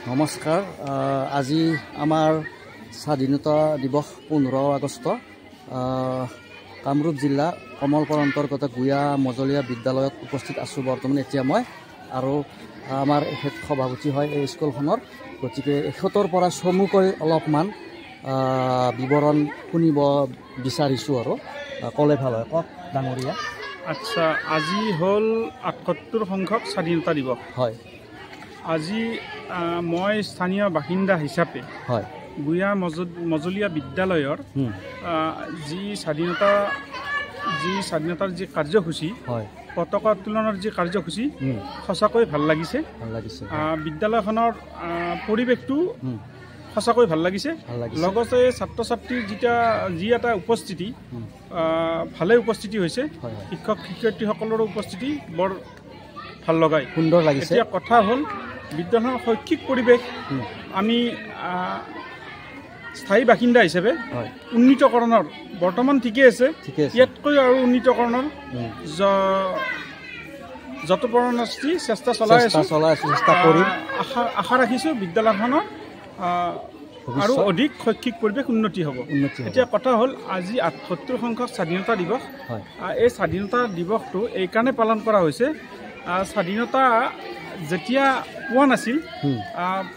নমস্কাৰ। আজি আমাৰ স্বাধীনতা দিৱস 15 আগষ্ট কামৰূপ জিলা কমলপুৰ অন্তৰ্গত গুয়া মজলীয়া বিদ্যালয়ত উপস্থিত আছোঁ বৰ্তমান এতিয়া মই। আৰু আমাৰ এখেত সভাপতি হয় এই স্কুলখনৰ, গতিকে এখেতৰ পৰা চমুকৈ অলপমান বিৱৰণ শুনিব বিচাৰিছোঁ আৰু ক'লে ভাল হয়। কওক ডাঙৰীয়া। আচ্ছা, আজি হ'ল ৭৮ সংখ্যক স্বাধীনতা দিৱস। হয়। আজি মই স্থানীয় বাসিন্দা হিচাপে হয় গুয়া মজলীয়া বিদ্যালয়ৰ যি স্বাধীনতাৰ যি কাৰ্যসূচী, হয়, পতাকা উত্তোলনৰ যি কাৰ্যসূচী, সঁচাকৈ ভাল লাগিছে। বিদ্যালয়খনৰ পৰিৱেশটো সঁচাকৈ ভাল লাগিছে। লগতে ছাত্ৰ ছাত্ৰীৰ যি এটা উপস্থিতি, ভালে উপস্থিতি হৈছে। শিক্ষক শিক্ষয়িত্ৰীসকলৰো উপস্থিতি বৰ ভাল লগাই, সুন্দৰ লাগিছে। এতিয়া কথা হ'ল, বিদ্যালয়ৰ শৈক্ষিক পৰিৱেশ আমি স্থায়ী বাসিন্দা হিচাপে উন্নীতকৰণৰ বৰ্তমান ঠিকে আছে, ইয়াতকৈ আৰু উন্নীতকৰণৰ যৎপৰোনাস্তি চেষ্টা চলাই আছোঁ। আশা ৰাখিছোঁ বিদ্যালয়খনৰ আৰু অধিক শৈক্ষিক পৰিৱেশ উন্নতি হ'ব। এতিয়া কথা হ'ল, আজি ৭৮ সংখ্যক স্বাধীনতা দিৱস। এই স্বাধীনতা দিৱসটো এইকাৰণে পালন কৰা হৈছে, স্বাধীনতা যেতিয়া পোৱা নাছিল,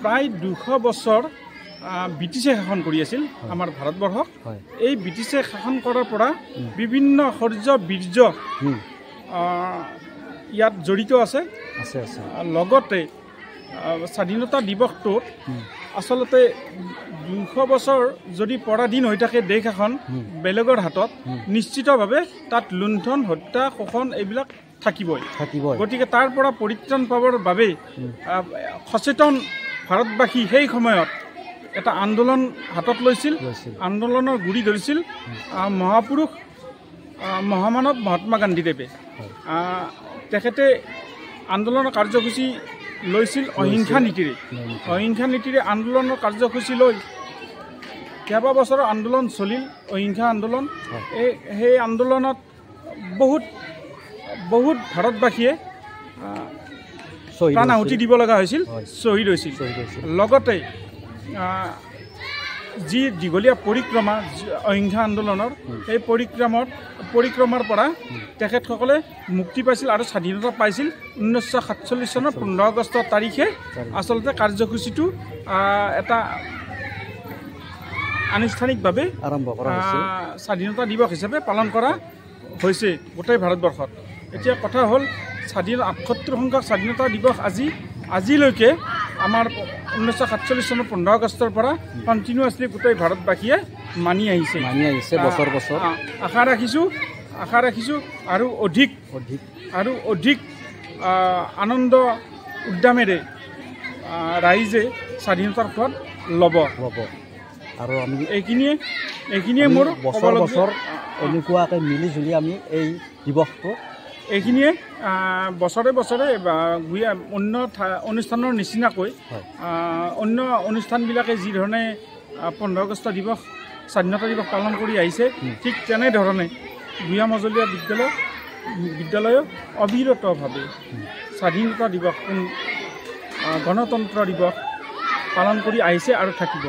প্ৰায় 200 বছৰ ব্ৰিটিছে শাসন কৰি আছিল আমাৰ ভাৰতবৰ্ষক। এই ব্ৰিটিছে শাসন কৰাৰ পৰা বিভিন্ন শৌৰ্য বীৰ্য ইয়াত জড়িত আছে। লগতে স্বাধীনতা দিৱসটোত আচলতে 200 বছৰ যদি পৰাধীন হৈ থাকে দেশ এখন বেলেগৰ হাতত, নিশ্চিতভাৱে তাত লুণ্ঠন, হত্যা, শোষণ এইবিলাক থাকিবই। গতিকে তাৰ পৰা পৰিত্ৰাণ পাবৰ বাবে সচেতন ভাৰতবাসী সেই সময়ত এটা আন্দোলন হাতত লৈছিল। আন্দোলনৰ গুৰি ধৰিছিল মহাপুৰুষ মহামানৱ মহাত্মা গান্ধীদেৱে। তেখেতে আন্দোলনৰ কাৰ্যসূচী লৈছিল অহিংসা নীতিৰে। অহিংসা নীতিৰে আন্দোলনৰ কাৰ্যসূচী লৈ কেইবা বছৰৰ আন্দোলন চলিল, অহিংসা আন্দোলন। সেই আন্দোলনত বহুত ভাৰতবাসীয়ে প্ৰাণ আহুতি দিব লগা হৈছিল, শ্বহীদ হৈছিল। লগতে যি দীঘলীয়া পৰিক্ৰমা অহিংসা আন্দোলনৰ, সেই পৰিক্ৰমাৰ পৰা তেখেতসকলে মুক্তি পাইছিল আৰু স্বাধীনতা পাইছিল। 1947 চনৰ 15 আগষ্ট তাৰিখে আচলতে কাৰ্যসূচীটো এটা আনুষ্ঠানিকভাৱে আৰম্ভ কৰা হৈছে, স্বাধীনতা দিৱস হিচাপে পালন কৰা হৈছে গোটেই ভাৰতবৰ্ষত। এতিয়া কথা হ'ল, ৭৮ সংখ্যক স্বাধীনতা দিৱস আজিলৈকে আমাৰ 1947 চনৰ 15 আগষ্টৰ পৰা কণ্টিনিউৱাছলি গোটেই ভাৰতবাসীয়ে মানি আহিছে বছৰ বছৰ। আশা ৰাখিছোঁ আৰু অধিক আনন্দ উদ্যামেৰে ৰাইজে স্বাধীনতাৰ সোৱাদ ল'ব। আৰু আমি এইখিনিয়ে মোৰ বছৰ এনেকুৱাকৈ মিলি জুলি আমি এই দিৱসটো এইখিনিয়ে বছৰে গুয়া অন্য অনুষ্ঠানৰ নিচিনাকৈ অন্য অনুষ্ঠানবিলাকে যিধৰণে 15 আগষ্ট দিৱস, স্বাধীনতা দিৱস পালন কৰি আহিছে, ঠিক তেনেধৰণে গুয়া মজলীয়া বিদ্যালয় অবিৰতভাৱে স্বাধীনতা দিৱস, গণতন্ত্ৰ দিৱস পালন কৰি আহিছে আৰু থাকিব।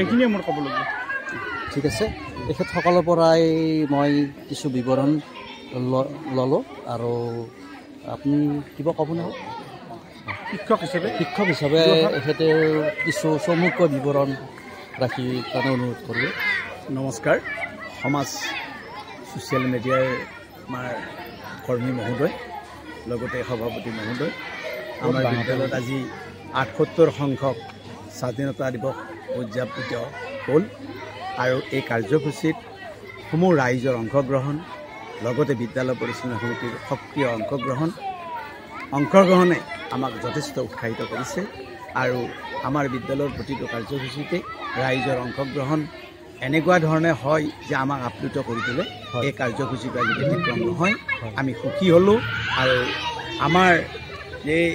এইখিনিয়ে মোৰ ক'বলগীয়া। ঠিক আছে, তেখেতসকলৰ পৰাই মই কিছু বিৱৰণ ল'লোঁ। আৰু আপুনি কিবা ক'ব নহয়? শিক্ষক হিচাপে তেখেতে কিছু চমুকৈ বিৱৰণ ৰাখি কাৰণে অনুৰোধ কৰিলোঁ। নমস্কাৰ। সমাজ ছ'চিয়েল মিডিয়াৰ আমাৰ কৰ্মী মহোদয়, লগতে সভাপতি মহোদয়, আমাৰ বিদ্যালয়ত আজি ৭৮ সংখ্যক স্বাধীনতা দিৱস উদযাপিত হ'ল। আৰু এই কাৰ্যসূচীত সমূহ ৰাইজৰ অংশগ্ৰহণ, লগতে বিদ্যালয় পৰিচালনা সমিতিৰ সক্ৰিয় অংশগ্ৰহণে আমাক যথেষ্ট উৎসাহিত কৰিছে। আৰু আমাৰ বিদ্যালয়ৰ প্ৰতিটো কাৰ্যসূচীতে ৰাইজৰ অংশগ্ৰহণ এনেকুৱা ধৰণে হয় যে আমাক আপ্লুত কৰি তোলে। এই কাৰ্যসূচীটো আজি ব্যতিক্ৰম নহয়, আমি সুখী হ'লোঁ। আৰু আমাৰ এই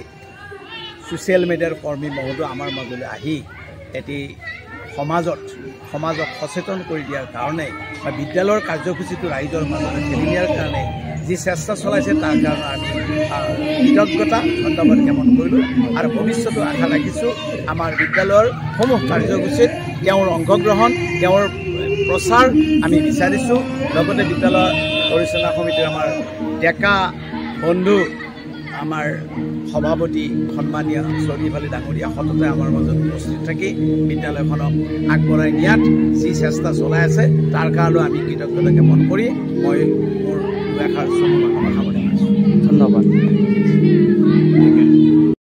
ছ'চিয়েল মিডিয়াৰ কৰ্মী মহোদয় আমাৰ মাজলৈ আহি এটি সমাজক সচেতন কৰি দিয়াৰ কাৰণে বা বিদ্যালয়ৰ কাৰ্যসূচীটো ৰাইজৰ মাজত ঠেলি দিয়াৰ কাৰণে যি চেষ্টা চলাইছে তাৰ কাৰণে আমি কৃতজ্ঞতা ধন্যবাদ জ্ঞাপন কৰিলোঁ আৰু ভৱিষ্যতো আশা ৰাখিছোঁ আমাৰ বিদ্যালয়ৰ সমূহ কাৰ্যসূচীত তেওঁৰ অংশগ্ৰহণ তেওঁৰ প্ৰচাৰ আমি বিচাৰিছোঁ। লগতে বিদ্যালয় পৰিচালনা সমিতিৰ আমাৰ ডেকা বন্ধু আমাৰ সভাপতি সন্মানীয় চৌধুৰী আলী ডাঙৰীয়া সততে আমাৰ মাজত উপস্থিত থাকি বিদ্যালয়খনক আগবঢ়াই নিয়াত যি চেষ্টা চলাই আছে তাৰ কাৰণেও আমি কৃতজ্ঞতা জ্ঞাপন কৰি মই মোৰ দুআষাৰ সামৰণি মাৰিছোঁ। ধন্যবাদ।